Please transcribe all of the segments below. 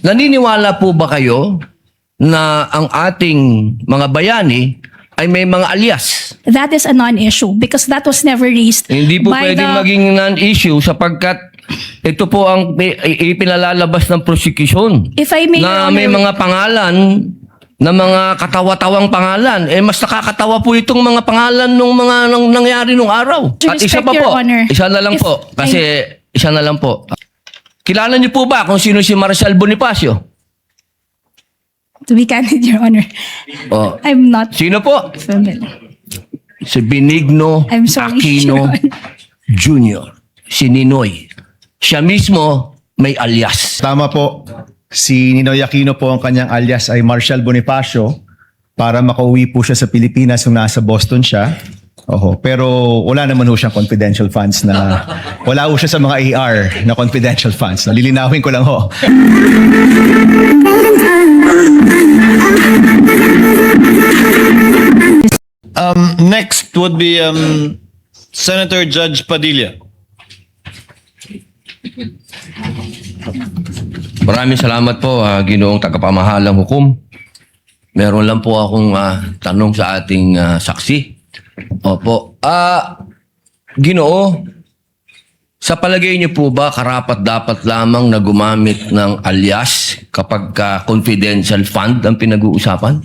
Naniniwala po ba kayo na ang ating mga bayani ay may mga alias? That is a non-issue because that was never raised Hindi po by pwedeng the... maging non-issue sapagkat ito po ang ipinalalabas ng prosecution. If I may, Na Your may Honor, mga pangalan, na mga katawa-tawang pangalan. Mas nakakatawa po itong mga pangalan nung mga nangyari nung araw. To At isa respect pa Your po, Honor, isa na lang if po. Kasi isa na lang po. Kilala niyo po ba kung sino si Marcial Bonifacio? to be candid, Your Honor, Oh. I'm not Sino po? familiar. Si Benigno I'm sorry, Aquino Your Honor. Jr. Si Ninoy. Siya mismo may alias. Tama po. Si Ninoy Aquino po ang kanyang alias ay Marcial Bonifacio para makauwi po siya sa Pilipinas nung nasa Boston siya. Oho. Pero wala naman ho siyang confidential funds na wala ho siya sa mga AR na confidential funds. Lilinawin ko lang ho. Next would be Senator Judge Padilla. Maraming salamat po, Ginoong Tagapamahalang Hukom. Meron lang po akong tanong sa ating saksi. Opo. Ginoo, sa palagay niyo po ba karapat dapat lamang na gumamit ng alias kapag confidential fund ang pinag-uusapan?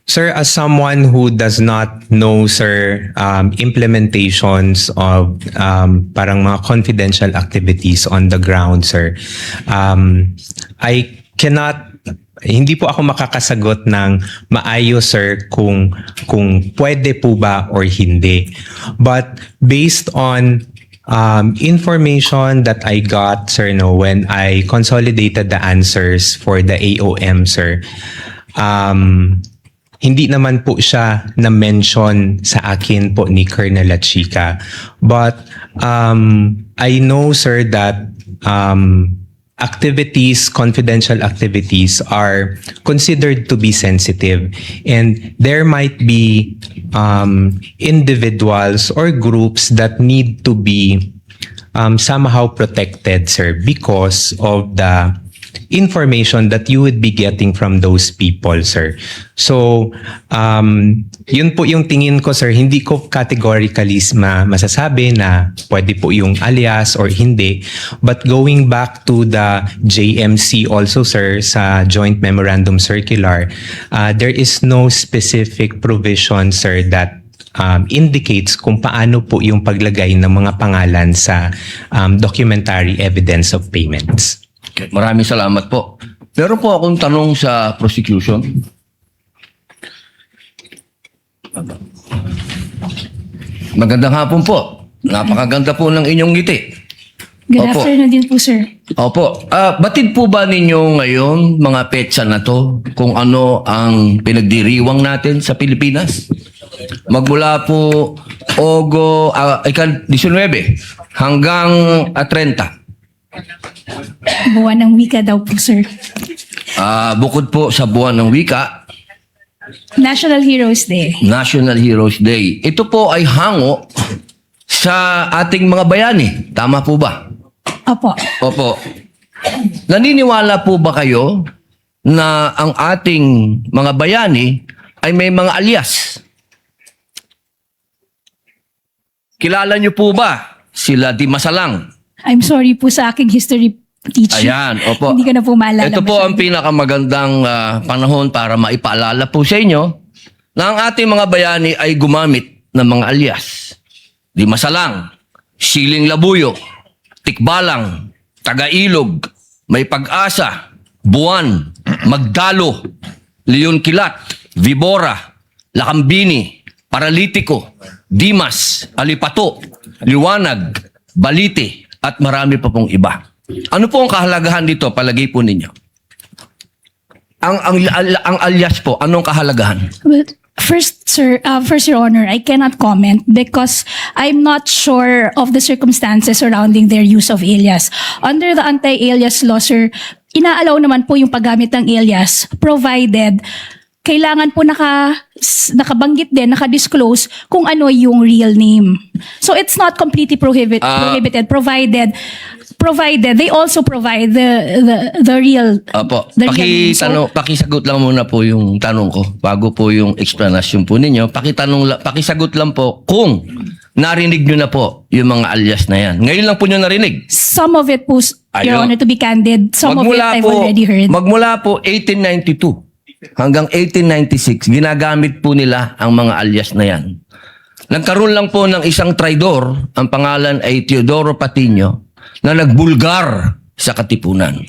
Sir, as someone who does not know, sir, implementations of parang mga confidential activities on the ground, sir, I cannot, hindi po ako makakasagot ng maayos, sir, kung pwede po ba or hindi. But based on information that I got, sir, when I consolidated the answers for the AOM, sir, hindi naman po siya na-mention sa akin po ni Colonel Lachica. But I know, sir, that activities, confidential activities are considered to be sensitive. And there might be individuals or groups that need to be somehow protected, sir, because of the information that you would be getting from those people, sir. So, yun po yung tingin ko, sir. Hindi ko categorically masasabi na pwede po yung alias or hindi. But going back to the JMC also, sir, sa Joint Memorandum Circular, there is no specific provision, sir, that indicates kung paano po yung paglagay ng mga pangalan sa documentary evidence of payments. Okay. Maraming salamat po. Meron po akong tanong sa prosecution. Magandang hapon po. Napakaganda po ng inyong ngiti. Good Opo. afternoon din po, sir. Opo. Batid po ba ninyo ngayon, mga petsa na to, kung ano ang pinagdiriwang natin sa Pilipinas? Magmula po 19 hanggang 30. Buwan ng wika daw po, sir. Bukod po sa buwan ng wika, National Heroes Day. National Heroes Day. Ito po ay hango sa ating mga bayani. Tama po ba? Opo. Opo. Naniniwala po ba kayo na ang ating mga bayani ay may mga alias? Kilala niyo po ba sila Di Masalang? I'm sorry po sa aking history teacher. Ayan, opo. Hindi ko na po maalala. Ito po ang masyado. pinakamagandang panahon para maipaalala po sa inyo na ang ating mga bayani ay gumamit ng mga alias. Di Masalang, Siling Labuyo, Tikbalang, Tagailog, May Pag-asa, Buwan, Magdalo, Leon Kilat, Vibora, Lakambini, Paralitiko, Dimas, Alipato, Liwanag, Balite, at marami pa pong iba. Ano po ang kahalagahan dito, palagay po ninyo? Ang alias po, anong kahalagahan? Well, first, sir, first, Your Honor, I cannot comment because I'm not sure of the circumstances surrounding their use of alias. Under the anti-alias law, sir, inaalaw naman po yung paggamit ng alias provided kailangan po nakabanggit din, nakadisclose kung ano yung real name. So it's not completely prohibited provided provided, they also provide the real Opo. the real name. So, Pakisagot lang muna po yung tanong ko bago po yung explanation po ninyo. Pakisagot lang po kung narinig nyo na po yung mga alias na yan. Ngayon lang po nyo narinig. some of it po, Your Ayun. Honor, to be candid, some of it Magmula I've already heard. Magmula po 1892 hanggang 1896, ginagamit po nila ang mga alias na yan. Nagkaroon lang po ng isang traidor, ang pangalan ay Teodoro Patiño, na nagbulgar sa Katipunan.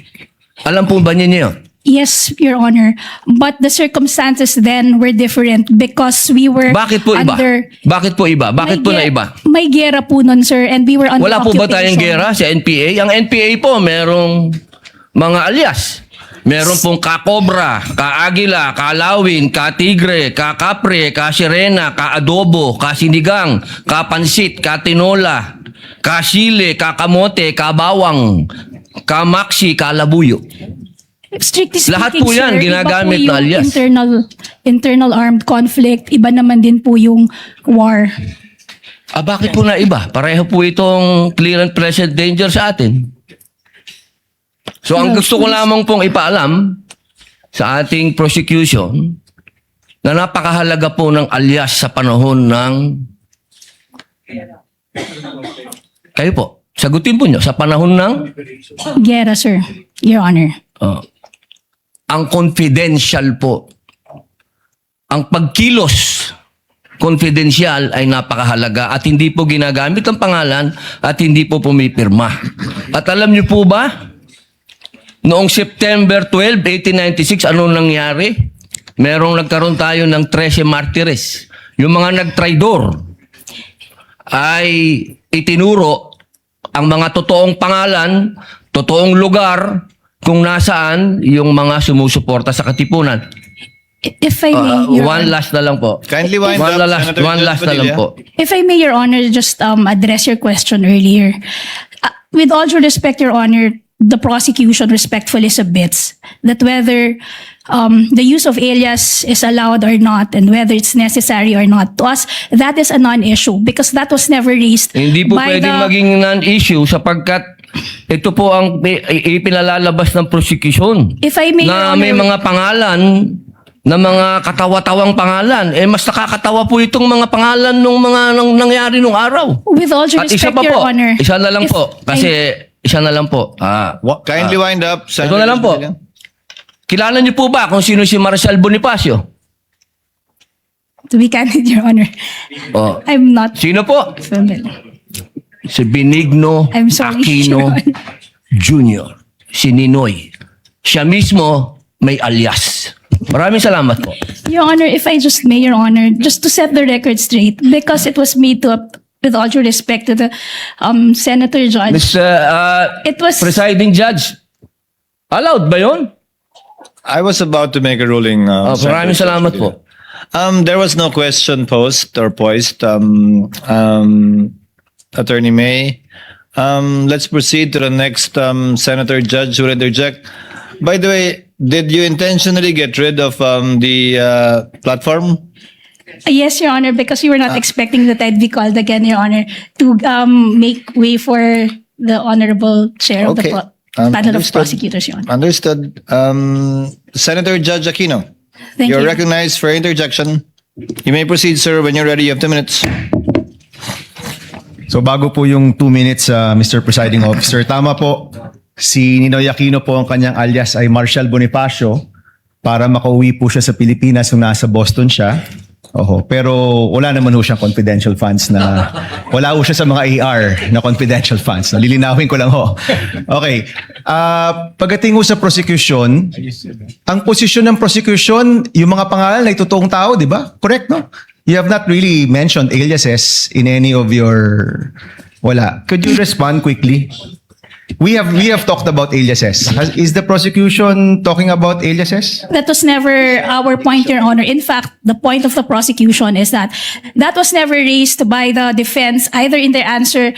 Alam po ba niyo yun? Yes, Your Honor. But the circumstances then were different because we were Bakit po iba? under... Bakit po iba? Bakit po na iba? May gera po nun, sir, and we were under Wala po ba tayong occupation. gera sa NPA? Ang NPA po, merong mga alias. Meron pong ka-Cobra, ka-Agila, ka-Lawin, ka-Tigre, ka-Kapre, ka-Sirena, ka-Adobo, ka-Sinigang, ka-Pansit, ka-Tinola, ka-Sile, ka-Kamote, ka-Bawang, ka-Maxi, ka-Labuyo. Strictly speaking, Lahat po yan, sir, ginagamit iba po na yung alias. internal armed conflict, iba naman din po yung war. Bakit po na iba? Pareho po itong clear and present danger sa atin. So ang gusto ko lamang pong ipaalam sa ating prosecution na napakahalaga po ng alias sa panahon ng... Kayo po, sagutin po nyo, sa panahon ng... Gera, sir, Your Honor. Ang confidential po, ang pagkilos confidential ay napakahalaga at hindi po ginagamit ang pangalan at hindi po pumipirma. At alam niyo po ba, noong September 12, 1896, anong nangyari? Nagkaroon tayo ng 13 martires. Yung mga nagtraidor ay itinuro ang mga totoong pangalan, totoong lugar, kung nasaan yung mga sumusuporta sa Katipunan. If I may, Your One Honor. last na lang po. Kindly wind up, Senator One Judge last na lang Padilla. po. If I may, Your Honor, just address your question earlier. With all due respect, Your Honor, the prosecution respectfully submits that whether the use of alias is allowed or not and whether it's necessary or not, to us, that is a non-issue because that was never raised Hindi po by pwedeng the... maging non-issue sapagkat ito po ang ipinalalabas ng prosecution. If I may, Your Na Honor, may mga pangalan, na mga katawa-tawang pangalan. Mas nakakatawa po itong mga pangalan nung mga nangyari nung araw. with all due At isa respect, pa Your po, Honor. isa na lang if po. Kasi isa na lang po. Kindly wind up, Ito Senator na lang Judge po. Padilla. Kilala niyo po ba kung sino si Marcial Bonifacio? To be candid, Your Honor, Oh. I'm not Sino po? familiar. Si Benigno I'm sorry, Aquino Your Honor. Jr. Si Ninoy. Siya mismo may alias. Maraming salamat po. Your Honor, if I just may, Your Honor, just to set the record straight, because it was made to, with all due respect to the Senator Judge, Mr. it was... Presiding Judge, allowed ba yun? I was about to make a ruling. Maraming Senator salamat Judge po. Padilla. There was no question posed or poised. Attorney May. Let's proceed to the next Senator Judge who will interject. By the way, did you intentionally get rid of the platform? Yes, Your Honor, because we were not expecting that I'd be called again, Your Honor, to make way for the Honorable Chair of the Okay. panel of Understood. prosecutors, Your Honor. Understood. Senator Judge Aquino, Thank you're you. recognized for interjection. You may proceed, sir, when you're ready. You have 2 minutes. So bago po yung 2 minutes, Mr. Presiding Officer, tama po. Si Ninoy Aquino po ang kanyang alias ay Marcial Bonifacio para makauwi po siya sa Pilipinas nung nasa Boston siya. Oho, pero wala naman ho siyang confidential funds na wala ho siya sa mga AR na confidential funds. Lilinawin ko lang ho. Okay. Pagdating ho sa prosecution, ang posisyon ng prosecution, yung mga pangalan ay totoong tao, di ba? Correct, no? You have not really mentioned aliases in any of your... Wala. Could you respond quickly? We have talked about aliases. Is the prosecution talking about aliases? That was never our point, Your Honor. In fact, the point of the prosecution is that was never raised by the defense, either in their answer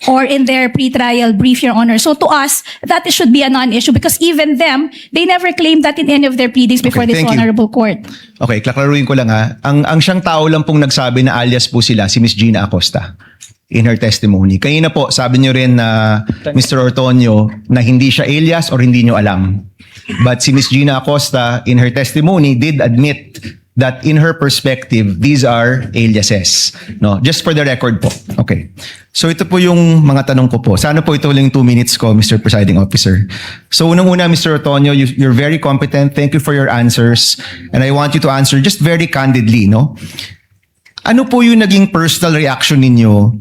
or in their pretrial brief, Your Honor. So to us, that should be a non-issue because even them, they never claimed that in any of their pleadings before this thank you. honorable court. Okay, klaklaruin ko lang ha. Ang siyang tao lang pong nagsabi na alias po sila, si Miss Gina Acosta. in her testimony. Kanina po, sabi niyo rin na Mr. Ortonio na hindi siya alias or hindi niyo alam. But si Ms. Gina Acosta in her testimony did admit that in her perspective, these are aliases. No, just for the record po. Okay. So ito po yung mga tanong ko po. Sana po ito lang 2 minutes ko, Mr. Presiding Officer. So unang-una, Mr. Ortonio, you're very competent. Thank you for your answers. And I want you to answer just very candidly, no? Ano po yung naging personal reaction ninyo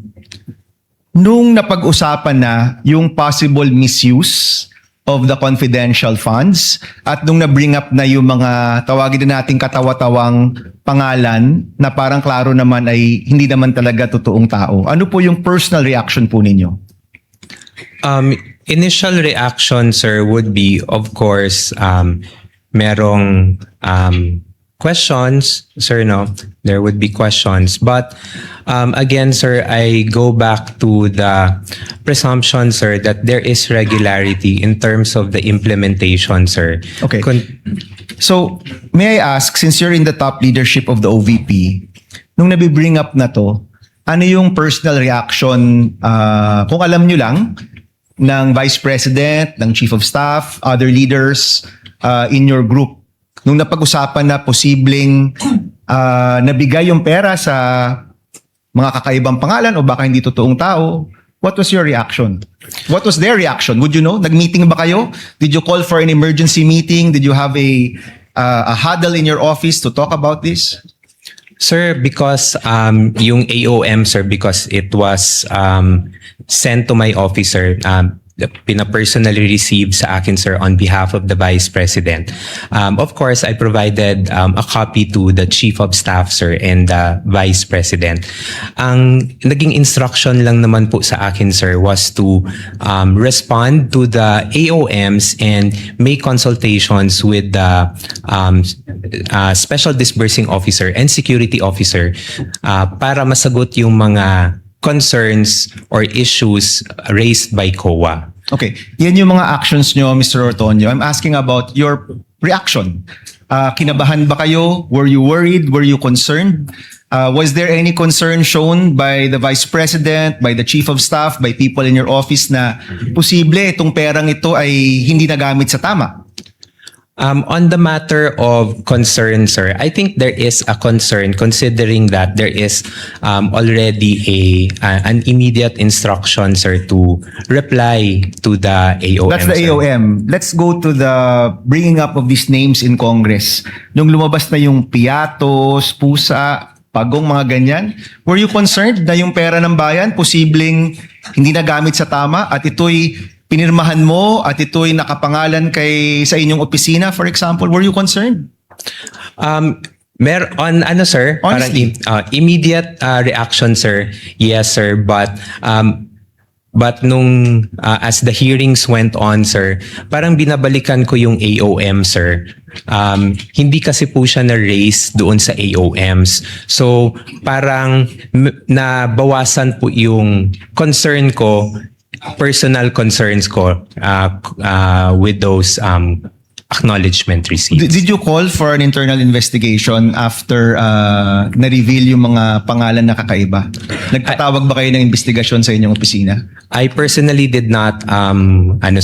nung napag-usapan na yung possible misuse of the confidential funds at nung na-bring up na yung mga tawagin na nating katawa-tawang pangalan na parang klaro naman ay hindi naman talaga totoong tao? Ano po yung personal reaction po ninyo? Initial reaction, sir, would be, of course, merong questions, sir, no? There would be questions. But again, sir, I go back to the presumption, sir, that there is regularity in terms of the implementation, sir. Okay. So, may I ask, since you're in the top leadership of the OVP, nung nabibring up na to, ano yung personal reaction, kung alam nyo lang, ng Vice President, ng Chief of Staff, other leaders in your group, nung napag-usapan na posibleng nabigay yung pera sa mga kakaibang pangalan o baka hindi totoong tao, what was your reaction? What was their reaction? Would you know? Nag-meeting ba kayo? Did you call for an emergency meeting? Did you have a huddle in your office to talk about this? Sir, because yung AOM, sir, because it was sent to my office, sir, pina-personally received sa akin, sir, on behalf of the Vice President. Of course, I provided a copy to the Chief of Staff, sir, and the Vice President. Ang naging instruction lang naman po sa akin, sir, was to respond to the AOMs and make consultations with the Special Disbursing Officer and Security Officer para masagot yung mga concerns or issues raised by COA. Okay. Yan yung mga actions nyo, Mr. Ortonio. I'm asking about your reaction. Kinabahan ba kayo? Were you worried? Were you concerned? Was there any concern shown by the Vice President, by the Chief of Staff, by people in your office na posible itong perang ito ay hindi nagamit sa tama? On the matter of concern, sir, I think there is a concern considering that there is already an immediate instruction, sir, to reply to the AOM. That's the sir. AOM. Let's go to the bringing up of these names in Congress. Nung lumabas na yung Piatos, Pusa, Pagong, mga ganyan, were you concerned na yung pera ng bayan posibleng hindi nagamit sa tama at ito'y pinirmahan mo at ito'y nakapangalan sa inyong opisina, for example? Were you concerned? Ano, sir? Honestly. Parang immediate reaction, sir. Yes, sir. But nung as the hearings went on, sir, parang binabalikan ko yung AOM, sir. Hindi kasi po siya na-raise doon sa AOMs. So, parang nabawasan po yung concern ko, personal concerns ko with those acknowledgement received. Did you call for an internal investigation after na-reveal yung mga pangalan na kakaiba? Nagpatawag ba kayo ng investigasyon sa inyong opisina? I personally did not,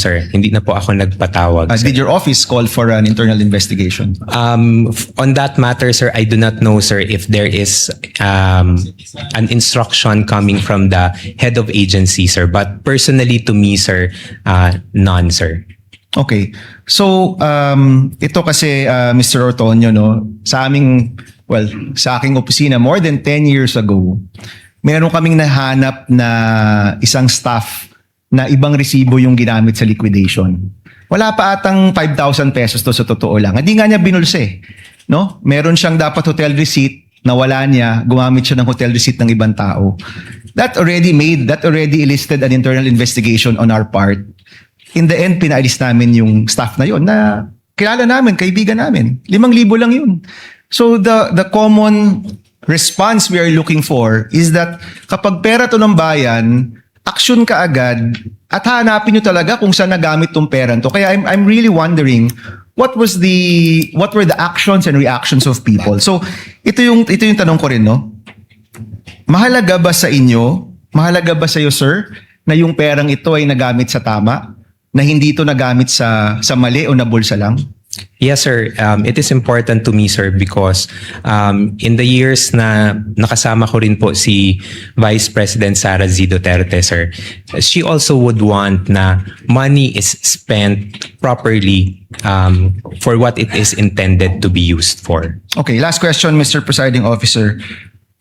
sir, hindi na po ako nagpatawag. Sir. Did your office call for an internal investigation? On that matter, sir, I do not know, sir, if there is an instruction coming from the head of agency, sir. But personally to me, sir, none, sir. Okay. So, ito kasi, Mr. Ortonio, no, sa aking opisina, more than 10 years ago, meron kaming nahanap na isang staff na ibang resibo yung ginamit sa liquidation. Wala pa atang 5,000 pesos to sa totoo lang. Hindi nga niya binulse. No? Meron siyang dapat hotel receipt, nawala niya, gumamit siya ng hotel receipt ng ibang tao. That already elicited an internal investigation on our part. In the end, pinaalis namin yung staff na yun na kilala namin, kaibigan namin. 5,000 lang yun. So the common response we are looking for is that kapag pera to ng bayan, action ka agad at hanapin nyo talaga kung saan nagamit tong pera to. Kaya I'm really wondering what were the actions and reactions of people. So ito yung tanong ko rin, no? Mahalaga ba sa inyo Mahalaga ba sa iyo, sir, na yung perang ito ay nagamit sa tama? Na hindi ito nagamit sa mali o nabulsa lang? Yes, sir. It is important to me, sir, because in the years na nakasama ko rin po si Vice President Sara Z. Duterte, sir, she also would want na money is spent properly for what it is intended to be used for. Okay, last question, Mr. Presiding Officer.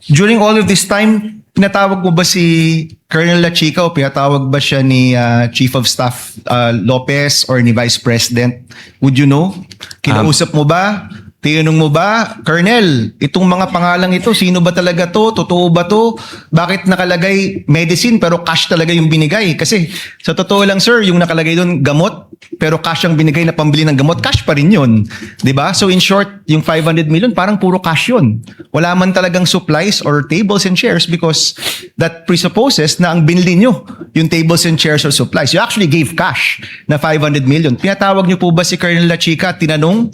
During all of this time, pinatawag mo ba si Colonel La Chica o pinatawag ba siya ni Chief of Staff Lopez or ni Vice President? Would you know? Kinausap mo ba? Tinanong mo ba, Colonel, itong mga pangalang ito, sino ba talaga to? Totoo ba to? Bakit nakalagay medicine pero cash talaga yung binigay? Kasi sa totoo lang, sir, yung nakalagay doon gamot pero cash ang binigay na pambili ng gamot, cash pa rin yun. 'Di ba? So in short, yung 500 million parang puro cash yun. Wala man talagang supplies or tables and chairs because that presupposes na ang binili nyo yung tables and chairs or supplies. You actually gave cash na 500 million. Pinatawag nyo po ba si Colonel La Chica at tinanong,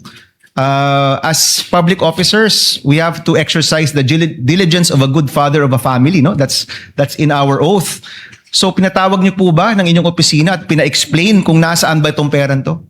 as public officers, we have to exercise the diligence of a good father of a family, no? That's in our oath. So pinatawag niyo po ba ng inyong opisina at pina-explain kung nasaan ba itong peran to?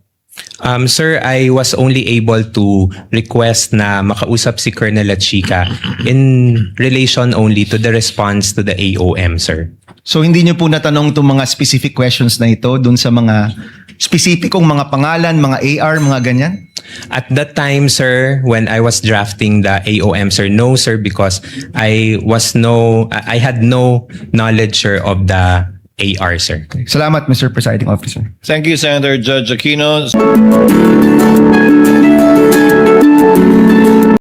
Sir, I was only able to request na makausap si Colonel La Chica in relation only to the response to the AOM, sir. So hindi niyo po natanong itong mga specific questions na ito dun sa mga specificong mga pangalan, mga AR, mga ganyan? At that time, sir, when I was drafting the AOM, sir, no, sir, because I had no knowledge, sir, of the AR, sir. Salamat, Mr. Presiding Officer. Thank you, Senator Judge Aquino.